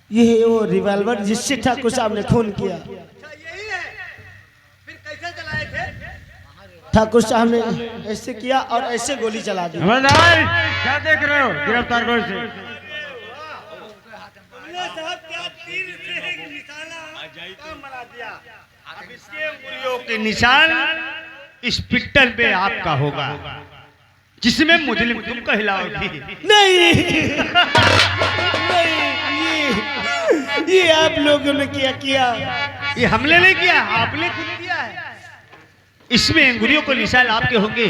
ये है वो रिवॉल्वर जिससे ठाकुर साहब ने खून किया। यही है। फिर कैसे चलाए थे? ठाकुर साहब ने ऐसे किया और ऐसे गोली चला दी। हवलदार क्या देख रहे हो? गिरफ्तार करो इसे। तुमने साहब क्या तीर से एक निशाना काम बना दिया। अब इसके अंगुलियों के निशान इस पिस्टल पे आपका होगा जिसमें मुजरिम तुम कहलाओगी। नहीं नहीं, ये आप लोगों ने क्या किया? ये हमने नहीं किया, आपने खुद किया है। इसमें अंगुलियों को निशान आपके होंगे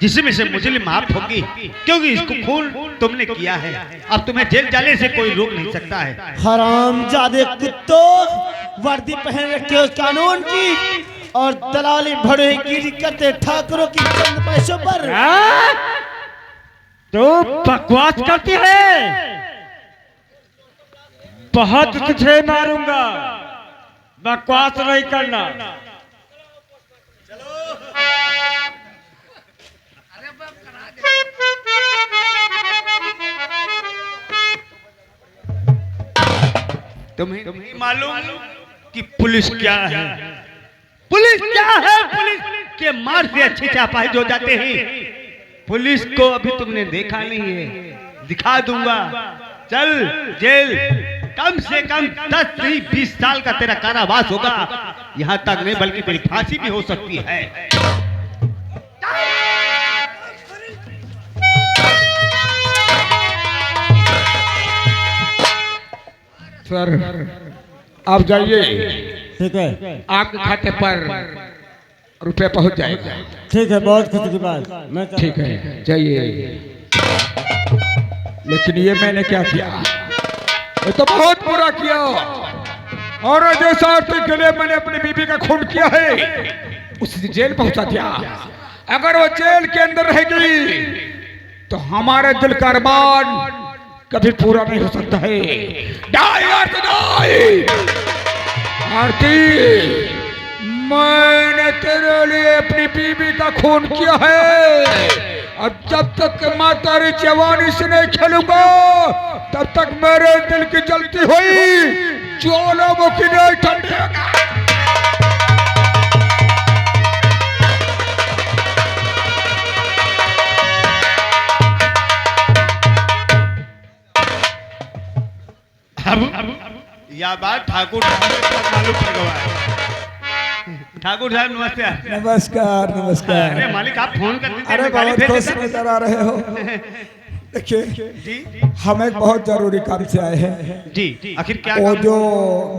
जिसमें से मुजरिम आप होगी, क्योंकि इसको खून तुमने किया है। अब तुम्हें जेल जाने से कोई रोक नहीं सकता है। हरामजादे कुत्तों, वर्दी पहन रखे हो कानून की और दलाली भड़ेगिरी करते ठाकुरों की चंद पैसों पर। तो बकवास करती है, बहुत तुझे मारूंगा। बकवास नहीं करना। तुम्हें मालूम कि पुलिस क्या है? पुलिस क्या है? पुलिस के मार से अच्छे चापाही हो जाते हैं। पुलिस को अभी तुमने देखा नहीं है, दिखा दूंगा। चल जेल, कम से कम 10 से 20 साल का तेरा कारावास होगा। यहाँ तक नहीं बल्कि तेरी फांसी भी हो सकती है। सर आप जाइए, ठीक है, आपके खाते पर रुपए पहुंच जाएगा। ठीक है, बहुत खुशी की बात। मैं ठीक है जाइए। लेकिन ये मैंने क्या किया? ये तो बहुत बुरा किया। और जैसा के लिए मैंने अपनी बीबी का खून किया है, उसे जेल पहुंचा दिया। अगर वो जेल के अंदर रहेगी तो हमारे दिल का अरमान कभी पूरा नहीं हो सकता है। डाई आरती, डाई आरती, मैंने तेरे लिए अपनी बीबी का खून किया है। अब जब तक मैं तेरी जवानी से नहीं खेलूंगा तब तक मेरे दिल की जलती हुई ज्वालामुखी नहीं ठंडी होगा। यह बात ठाकुर साहब को मालूम पड़ गया है। ठाकुर साहब नमस्ते। नमस्कार नमस्कार। अरे मालिक आप फोन कर दीजिए। अरे बहुत खुश नजर आ रहे हो। देखिए जी हम एक बहुत जरूरी काम से आए हैं। जी आखिर क्या वो काम? जो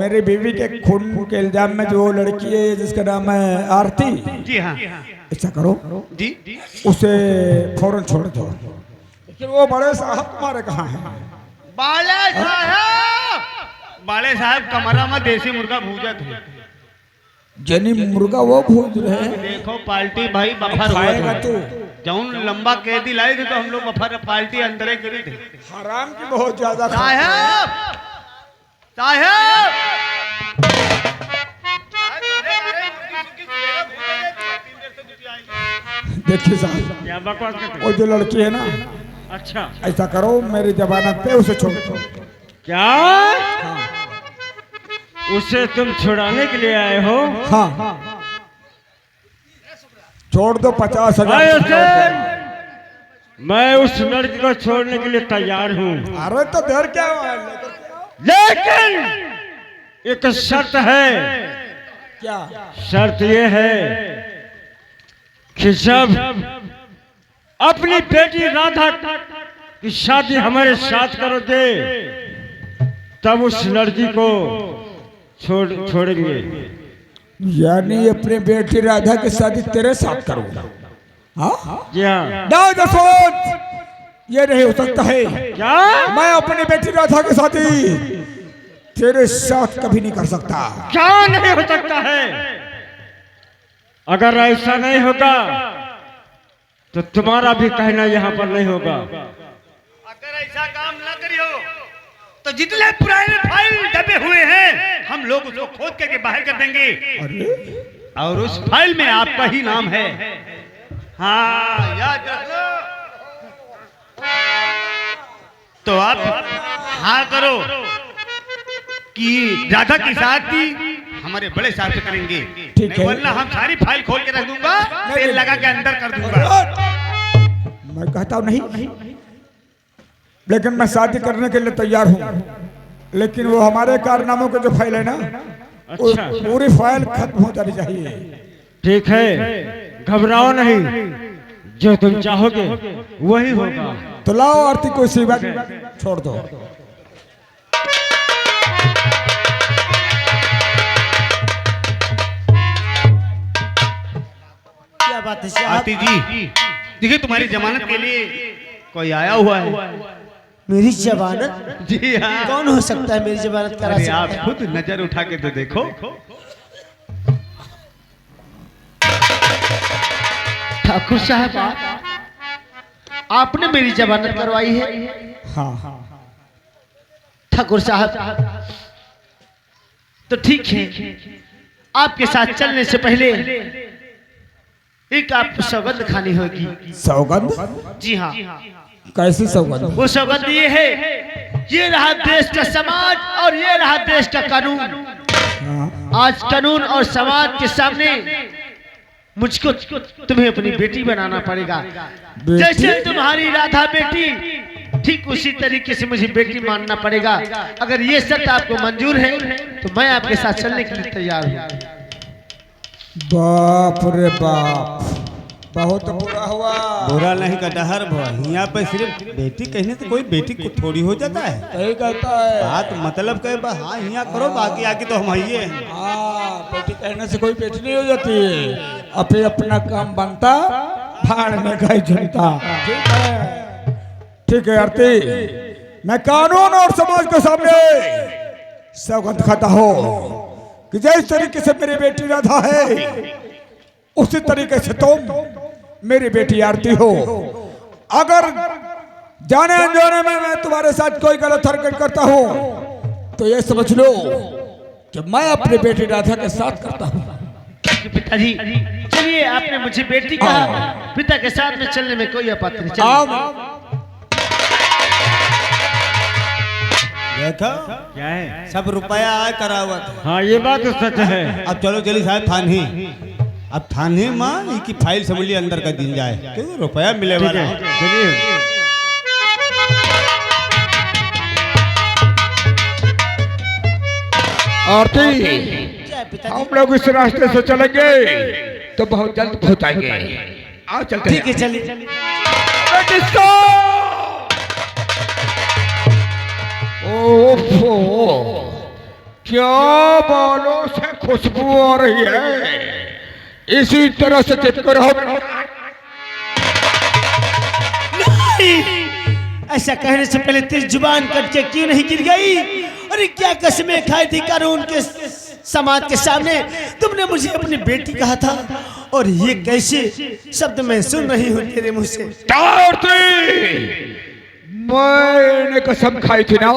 मेरी बीवी के खून के इल्जाम में जो लड़की है जिसका नाम है आरती, जी हाँ ऐसा करो जी उसे फौरन छोड़ दो। लेकिन वो बड़े साहब तुम्हारे कहाँ हैं? बाले साहब, बाले साहब कमरा में देसी मुर्गा भूजा थे। जनी मुर्गा वो भूज रहे हैं। देखो पार्टी भाई बफर हुआ खाएगा था। तू? जौन लंबा कैदी लाए थे तो हम लोग बफर पार्टी अंदर करी थे। हराम की बहुत ज्यादा साहब साहब देखिए साहब, क्या बकवास करते? वो जो लड़की है ना, अच्छा ऐसा करो मेरी जमानत पे उसे छोड़ दो। क्या? उसे तुम छुड़ाने के लिए आए हो? हाँ छोड़ दो। 50,000। आए हुसैन, मैं उस लड़की को छोड़ने के लिए तैयार हूँ, अरे तो देर क्या हुआ? लेकिन एक शर्त है। क्या? शर्त ये है कि जब अपनी बेटी राधा की शादी हमारे साथ करोगे तब उस लड़की को छोड़ेंगे। यानी अपनी बेटी राधा की शादी तेरे साथ करूंगा? हाँ जी हाँ। ना सोच, ये नहीं हो सकता है। क्या? मैं अपनी बेटी राधा की शादी तेरे साथ कभी नहीं कर सकता। क्या नहीं हो सकता है? अगर ऐसा नहीं होगा तो तुम्हारा भी कहना यहाँ पर नहीं होगा। अगर ऐसा काम ना करियो तो जितने पुराने फाइल दबे हुए हैं हम लोग उसको खोद करके बाहर कर देंगे। अरे और उस फाइल में आपका ही नाम है। हाँ याद रखो। तो आप हाँ करो कि राधा की शादी हमारे बड़े साहब से करेंगे, ठीक है। वरना हम सारी फाइल खोल के रख दूंगा, तेल लगा के अंदर कर दूंगा। मैं कहता हूँ नहीं, लेकिन मैं शादी करने के लिए तैयार हूँ, लेकिन वो हमारे कारनामों के जो फाइल है ना, वो पूरी फाइल खत्म हो जानी चाहिए। ठीक है, घबराओ नहीं, जो तुम चाहोगे वही होगा। तो लाओ आरती को इसी बात छोड़ दो। क्या बात है साहब? आरती जी, देखिए तुम्हारी जमानत के लिए कोई आया हुआ है। मेरी जमानत? जी हाँ। कौन हो सकता है मेरी जमानत करा अरे सकता आप है? खुद नजर उठा के तो देखो। ठाकुर साहब, आपने मेरी जमानत करवाई है? हाँ, ठाकुर साहब, तो ठीक है, आपके साथ चलने से पहले एक आपको सौगंध खानी होगी। सौगंध? जी हाँ। कैसी सौगंध? वो सौगंध ये है, ये रहा देश का समाज और ये रहा देश का कानून। हाँ। आज कानून और समाज के सामने मुझको तुम्हें अपनी बेटी बनाना पड़ेगा। बेटी? जैसे तुम्हारी राधा बेटी, ठीक उसी तरीके से मुझे बेटी मानना पड़ेगा। अगर ये शर्त आपको मंजूर है तो मैं आपके साथ चलने के लिए तैयार हूँ। बाप रे बाप, बहुत बुरा हुआ। बुरा नहीं का डहर भवा, यहाँ पे सिर्फ बेटी कहने से कोई बेटी को थोड़ी हो जाता है। सही कहता है। बात मतलब कहे बा, हाँ यहाँ करो, बाकी आके तो हम ही हैं। हाँ, बेटी कहने से कोई बेटी नहीं हो जाती है। अपने अपना काम बनता, भाड़ में गई जनता। ठीक है, ठीक है आरती, मैं कानून और समाज के सामने सौगंध खाता हूँ कि जिस तरीके से मेरी बेटी राधा है, उसी तरीके से तुम मेरी बेटी आरती हो। अगर जाने अनजाने में मैं तुम्हारे साथ कोई गलत हरकत करता हूँ तो ये समझ लो कि मैं अपनी बेटी राधा के साथ करता हूँ। पिताजी, चलिए, आपने मुझे बेटी कहा, पिता के साथ में चलने में कोई आपत्ति नहीं। चलिए। देखो क्या है? सब रुपया आय करा हुआ था। हाँ, ये बात तो सच है। अब चलो चली साहब थाने, अब थाने माँ की फाइल समझ लिया अंदर का दिन जाए, क्योंकि रुपया मिले ठीक वाला है, है। चलिए। आरती, क्या है पिताजी? हम लोग इस रास्ते से चलेंगे तो बहुत जल्द पहुंचाएंगे। आओ चलते ठीक है, चलिए। ओफो, क्या बालों से खुशबू आ रही है। इसी तरह से चिपके रहो। ऐसा कहने से पहले तेरी जुबान कट के क्यों नहीं गिर गई? अरे क्या कसमें खाई थी कानून के समाज के सामने? तुमने मुझे अपनी बेटी कहा था और ये कैसे शब्द मैं सुन रही हूँ तेरे मुंह से। मैंने कसम खाई थी ना।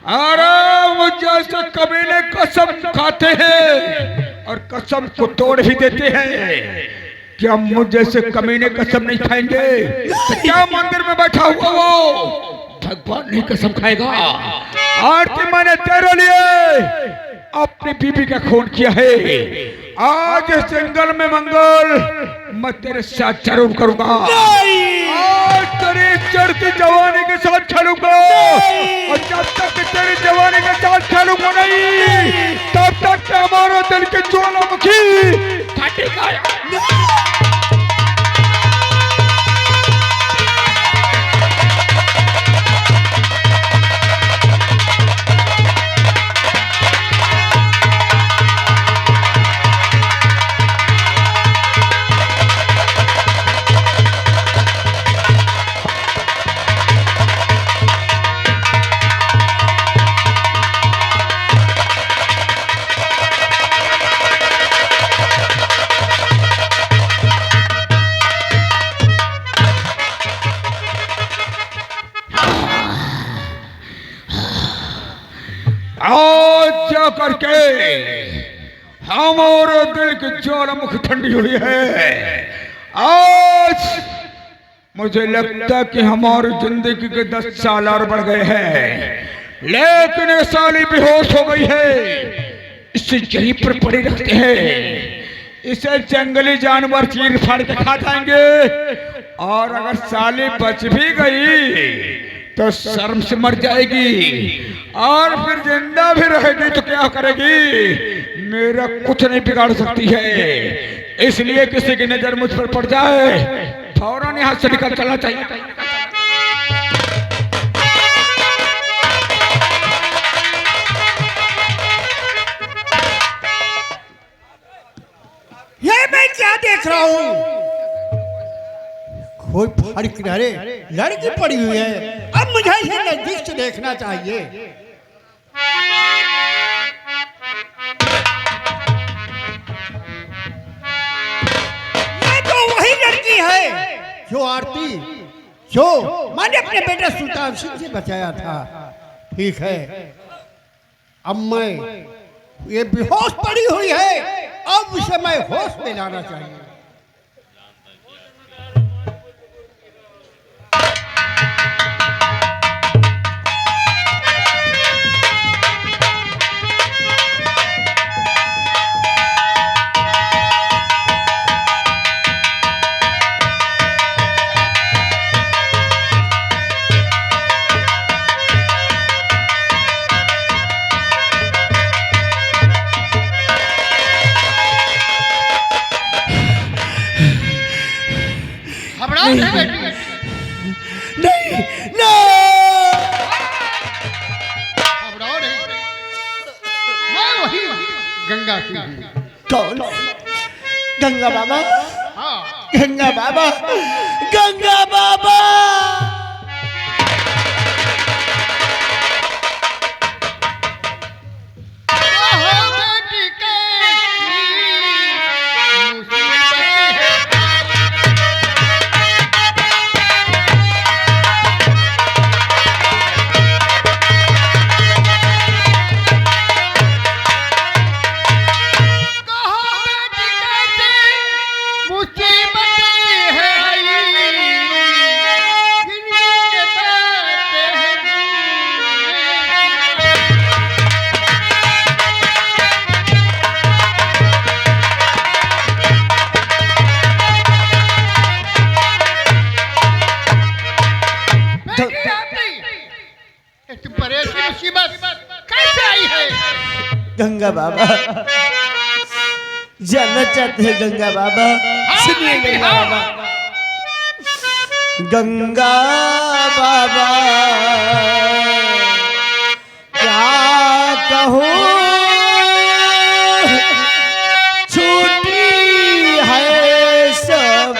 अरे वो जैसे कबीले कसम खाते हैं और कसम को तोड़ भी देते हैं, क्या मुझ जैसे कमीने कसम नहीं खाएंगे? तो क्या मंदिर में बैठा हुआ वो भगवान नहीं कसम खाएगा? आरती, मैंने तेरे लिए अपनी बीबी का खून किया है। आज इस जंगल में मंगल मैं तेरे साथ जरूर करूंगा। आज तेरी चढ़ती जवानी के साथ खेलूंगा और जब तक तेरी जवानी के साथ खेलूंगा नहीं, तब तक हमारा दिल के ज्वालामुखी फटेगा। आज जा करके हमारे दिल की ज्वालामुखी ठंडी हुई है। आज मुझे लगता है कि हमारी जिंदगी के 10 साल और बढ़ गए हैं। लेकिन ये साली बेहोश हो गई है। इसे यहीं पर पड़े रहते हैं, इसे जंगली जानवर चीर फाड़ के खा जाएंगे। और अगर साली बच भी गई तो शर्म से मर जाएगी, और फिर जिंदा भी रहेगी तो क्या करेगी? मेरा कुछ नहीं बिगाड़ सकती है। इसलिए किसी की नजर मुझ पर पड़ जाए फौरन यहाँ से निकल चलना चाहिए। ये मैं क्या देख रहा हूँ? कोई पहाड़ किनारे लड़की पड़ी हुई है। अब मुझे इसे नजदीक से देखना चाहिए। ये तो वही लड़की है जो आरती, जो मैंने अपने बेटे सुल्तान सिंह से बचाया था। ठीक है, अब मैं, ये बेहोश पड़ी हुई है, अब उसे मैं होश में लाना चाहिए। नहीं, मैं वही गंगा की हूँ। कौन? गंगा बाबा? हाँ, गंगा बाबा, गंगा बाबा। गंगा बाबा जानना चाहते हैं गंगा बाबा? सुनिए गंगा बाबा। गंगा बाबा क्या कहूँ, छूटी है सब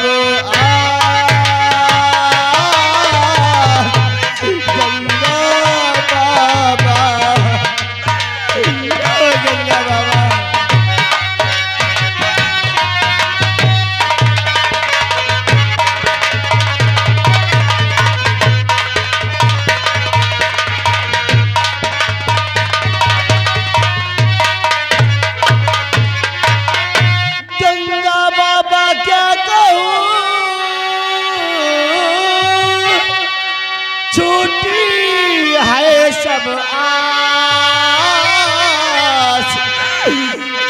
गंगा बाबा, गंगा बाबा। गंगा बाबा क्या कहूँ, छूटी है सब आस,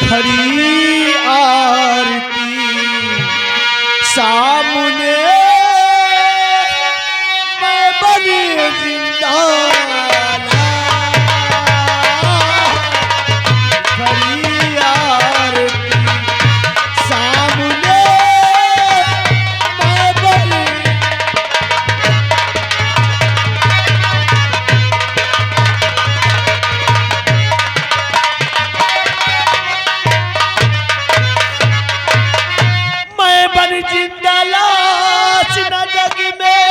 खड़ी आरती सामने मैं बनी जिंदा, खड़ी आरती सामने मैं बनी। मैं बन जिंदा लाश, न जग में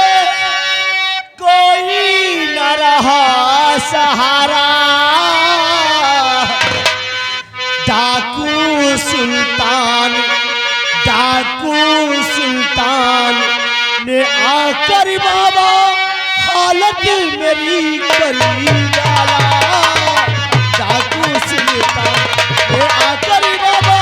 कोई न रहा सहारा। डाकू सुल्तान, डाकू सुल्तान ने आकर बाबा हालत मेरी करी डाला। डाकू सुल्तान ने आकर बाबा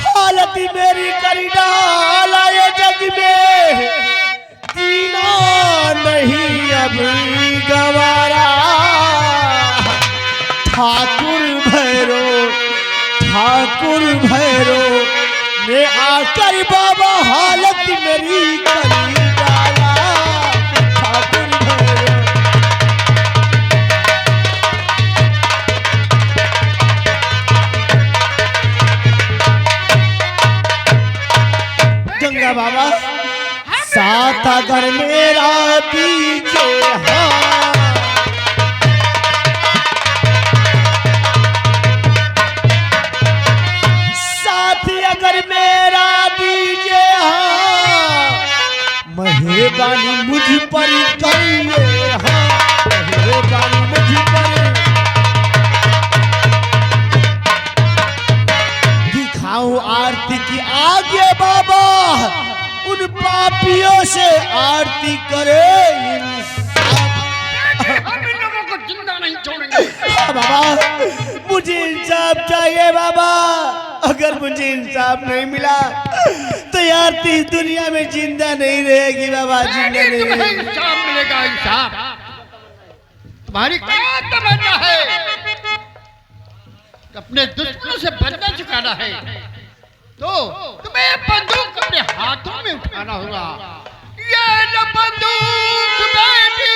हालत मेरी करी डाला। ठाकुर भैरो ने आकर बाबा हालत मेरी करी डाला। ठाकुर भैरो गंगा बाबा साथ अगर मेरा दीजिए हाँ, साथ अगर मेरा दीजिए हाँ, मेहरबानी मुझ पर करिए हाँ, मेहरबानी मुझ पर दिखाऊं आरती की आगे बाबा, उन पापियों से आरती करे हम इन लोगों को जिंदा नहीं छोड़ेंगे। हाँ बाबा, मुझे इंसाफ चाहिए बाबा। अगर मुझे इंसाफ नहीं मिला तो ये आरती इस दुनिया में जिंदा नहीं रहेगी बाबा, जिंदा नहीं तुम्हें रहेगी। इंसाफ मिलेगा, इंसाफ। तुम्हारी क्या तमन्ना है? अपने दुश्मनों से बदला चुकाना है तो तुम्हें बंदूक अपने हाथों में उठाना होगा। ये न बंदूक बेटी